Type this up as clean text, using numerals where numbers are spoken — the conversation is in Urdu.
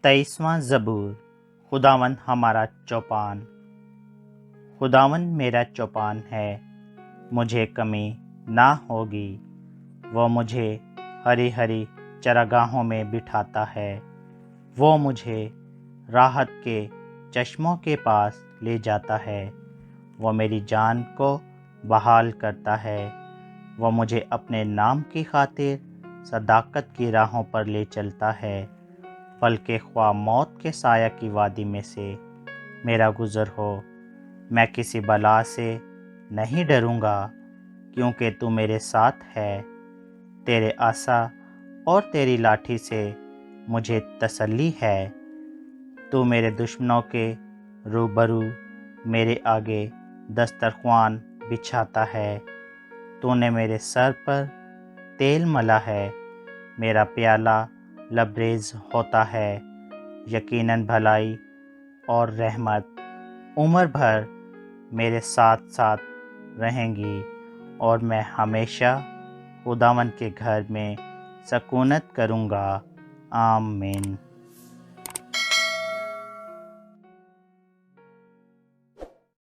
23واں زبور۔ خداوند ہمارا چوپان۔ خداوند میرا چوپان ہے، مجھے کمی نہ ہوگی۔ وہ مجھے ہری ہری چراگاہوں میں بٹھاتا ہے، وہ مجھے راحت کے چشموں کے پاس لے جاتا ہے۔ وہ میری جان کو بحال کرتا ہے، وہ مجھے اپنے نام کی خاطر صداقت کی راہوں پر لے چلتا ہے۔ بلکہ خواہ موت کے سایہ کی وادی میں سے میرا گزر ہو، میں کسی بلا سے نہیں ڈروں گا، کیونکہ تو میرے ساتھ ہے۔ تیرے عصا اور تیری لاٹھی سے مجھے تسلی ہے۔ تو میرے دشمنوں کے روبرو میرے آگے دسترخوان بچھاتا ہے۔ تو نے میرے سر پر تیل ملا ہے، میرا پیالہ لبریز ہوتا ہے۔ یقیناً بھلائی اور رحمت عمر بھر میرے ساتھ ساتھ رہیں گی، اور میں ہمیشہ خداوند کے گھر میں سکونت کروں گا۔ آمین۔